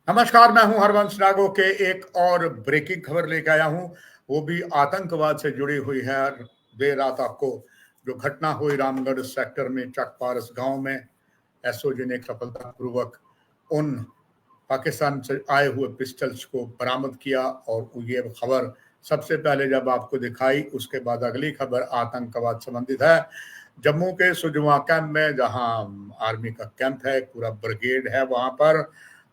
नमस्कार, मैं हूं हरवंश नागो के एक और ब्रेकिंग खबर लेके आया हूं। वो भी आतंकवाद से जुड़ी हुई है। देर रात आपको जो घटना हुई रामगढ़ सेक्टर में चक पारस गांव में, एसओजी ने सफलतापूर्वक उन पाकिस्तान से आए हुए पिस्टल्स को बरामद किया। और ये खबर सबसे पहले जब आपको दिखाई, उसके बाद अगली खबर आतंकवाद संबंधित है। जम्मू के सुजवा कैंप में, जहां आर्मी का कैंप है, पूरा ब्रिगेड है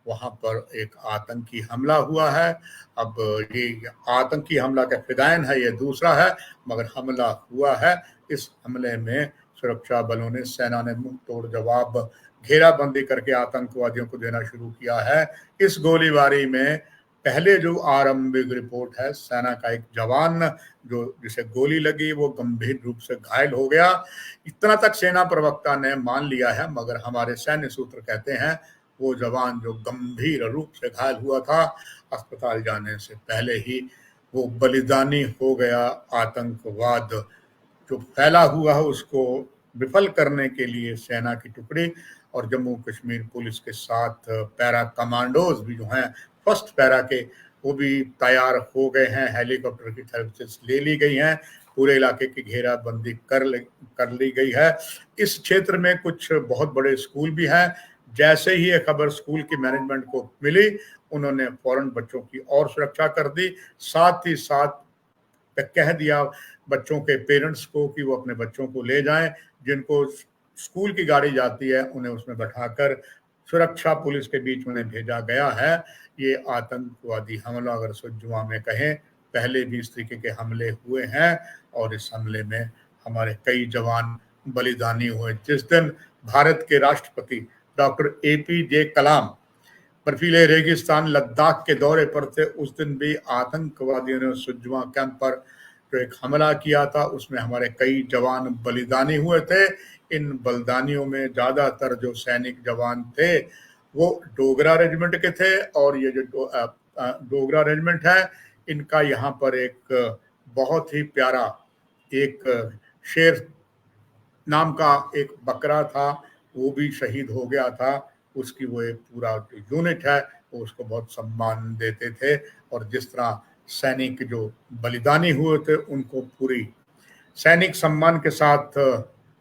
वहां पर एक आतंकी हमला हुआ है। अब ये आतंकी हमला का फिदायन है, ये दूसरा है, मगर हमला हुआ है। इस हमले में सुरक्षा बलों ने, सेना ने मुंह तोड़ जवाब, घेराबंदी करके आतंकवादियों को देना शुरू किया है। इस गोलीबारी में पहले जो आरंभिक रिपोर्ट है, सेना का एक जवान जो जिसे गोली लगी वो गंभीर रूप से घायल हो गया। इतना तक सेना प्रवक्ता ने मान लिया है, मगर हमारे सैन्य सूत्र कहते हैं वो जवान जो गंभीर रूप से घायल हुआ था, अस्पताल जाने से पहले ही वो बलिदानी हो गया। आतंकवाद जो फैला हुआ है उसको विफल करने के लिए सेना की टुकड़ी और जम्मू कश्मीर पुलिस के साथ पैरा कमांडोज भी जो हैं, फर्स्ट पैरा के, वो भी तैयार हो गए हैं। हेलीकॉप्टर की सर्विसेज ले ली गई हैं, पूरे इलाके की घेराबंदी कर ली गई है। इस क्षेत्र में कुछ बहुत बड़े स्कूल भी हैं। जैसे ही ये खबर स्कूल की मैनेजमेंट को मिली, उन्होंने फौरन बच्चों की और सुरक्षा कर दी। साथ ही साथ कह दिया बच्चों के पेरेंट्स को कि वो अपने बच्चों को ले जाएं। जिनको स्कूल की गाड़ी जाती है उन्हें उसमें बैठाकर सुरक्षा पुलिस के बीच उन्हें भेजा गया है। ये आतंकवादी हमला, अगर सुजुआ में कहें, पहले भी इस तरीके के हमले हुए हैं और इस हमले में हमारे कई जवान बलिदानी हुए। जिस दिन भारत के राष्ट्रपति डॉक्टर एपीजे कलाम बर्फीले रेगिस्तान लद्दाख के दौरे पर थे, उस दिन भी आतंकवादियों ने सुजवा कैंप पर जो एक हमला किया था, उसमें हमारे कई जवान बलिदानी हुए थे। इन बलिदानियों में ज्यादातर जो सैनिक जवान थे वो डोगरा रेजिमेंट के थे। और ये जो डोगरा रेजिमेंट है, इनका यहाँ पर एक बहुत ही प्यारा एक शेर नाम का एक बकरा था, वो भी शहीद हो गया था। उसकी वो एक पूरा जो यूनिट है वो उसको बहुत सम्मान देते थे। और जिस तरह सैनिक जो बलिदानी हुए थे उनको पूरी सैनिक सम्मान के साथ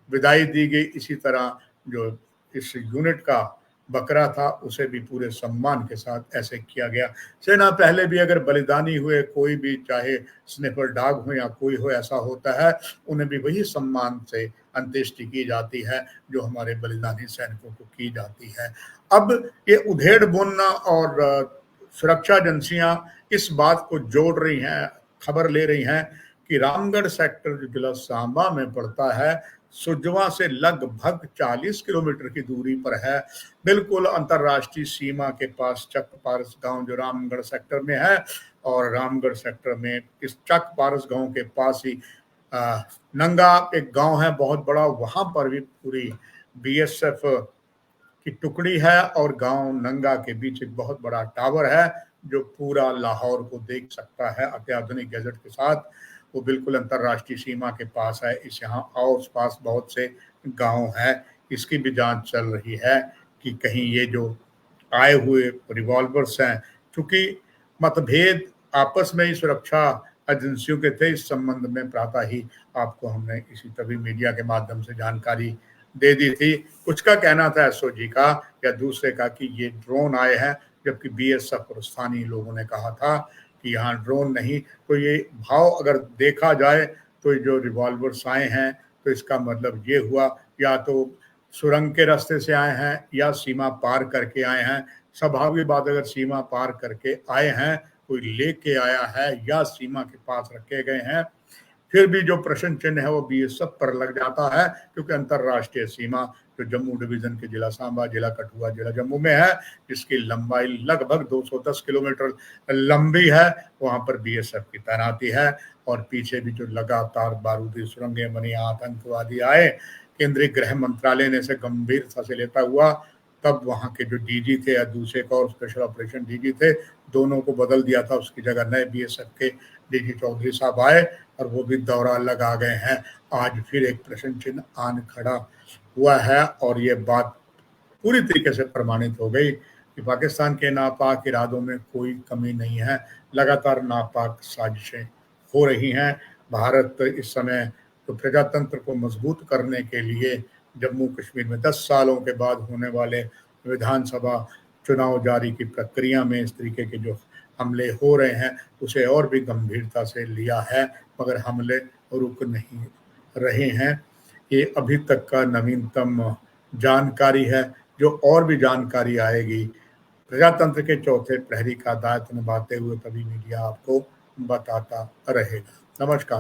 विदाई दी गई, इसी तरह जो इस यूनिट का बकरा था उसे भी पूरे सम्मान के साथ ऐसे किया गया। सेना पहले भी अगर बलिदानी हुए, कोई भी, चाहे स्निपर डॉग हो या कोई हो, ऐसा होता है, उन्हें भी वही सम्मान से अंत्येष्टि की जाती है जो हमारे बलिदानी सैनिकों को की जाती है। अब ये उधेड़ बुनना और सुरक्षा एजेंसियां इस बात को जोड़ रही हैं, खबर ले रही हैं कि रामगढ़ सेक्टर जो जिला सांबा में पड़ता है, सुजवा से लगभग 40 किलोमीटर की दूरी पर है, बिल्कुल अंतर्राष्ट्रीय सीमा के पास चक पारस गांव जो रामगढ़ सेक्टर में है। और रामगढ़ सेक्टर में इस चक पारस गांव के पास ही नंगा एक गांव है बहुत बड़ा, वहां पर भी पूरी बीएसएफ की टुकड़ी है। और गांव नंगा के बीच एक बहुत बड़ा टावर है जो पूरा लाहौर को देख सकता है अत्याधुनिक गैजेट के साथ। वो बिल्कुल अंतर्राष्ट्रीय सीमा के पास है। इस यहाँ आस पास बहुत से गांव हैं। इसकी भी जांच चल रही है कि कहीं ये जो आए हुए रिवॉल्वर्स हैं, चूंकि मतभेद आपस में ही सुरक्षा एजेंसियों के थे, इस संबंध में प्रातः ही आपको हमने इसी तभी मीडिया के माध्यम से जानकारी दे दी थी। कुछ का कहना था एसओजी का या दूसरे का कि ये ड्रोन आए हैं, जबकि बीएसएफ और स्थानीय लोगों ने कहा था कि यहाँ ड्रोन नहीं। तो ये भाव अगर देखा जाए तो जो रिवॉल्वर्स आए हैं, तो इसका मतलब ये हुआ या तो सुरंग के रास्ते से आए हैं या सीमा पार करके आए हैं। स्वाभाविक बात, अगर सीमा पार करके आए हैं, कोई लेके आया है या सीमा के पास रखे गए हैं, फिर भी जो प्रश्न चिन्ह है वो बीएसएफ पर लग जाता है, क्योंकि अंतर्राष्ट्रीय सीमा जो जम्मू डिवीजन के जिला सांबा, जिला कठुआ, जिला जम्मू में है, जिसकी लंबाई लगभग 210 किलोमीटर लंबी है, वहां पर बीएसएफ की तैनाती है। और पीछे भी जो लगातार बारूदी सुरंगें बनी, आतंकवादी आए, केंद्रीय गृह मंत्रालय ने इसे गंभीरता से लेता हुआ तब वहां के जो डीजी थे या दूसरे का और स्पेशल ऑपरेशन डीजी थे, दोनों को बदल दिया था। उसकी जगह नए बीएसएफ के डीजी चौधरी साहब आए और वो भी दौरा लगा गए हैं। आज फिर एक प्रश्न चिन्ह आन खड़ा हुआ है और ये बात पूरी तरीके से प्रमाणित हो गई कि पाकिस्तान के नापाक इरादों में कोई कमी नहीं है। लगातार नापाक साजिशें हो रही हैं। भारत इस समय तो प्रजातंत्र को मजबूत करने के लिए जम्मू कश्मीर में 10 सालों के बाद होने वाले विधानसभा चुनाव जारी की प्रक्रिया में इस तरीके के जो हमले हो रहे हैं उसे और भी गंभीरता से लिया है, मगर हमले रुक नहीं रहे हैं। ये अभी तक का नवीनतम जानकारी है। जो और भी जानकारी आएगी प्रजातंत्र के चौथे प्रहरी का दायित्व निभाते हुए तभी मीडिया आपको बताता रहेगा। नमस्कार।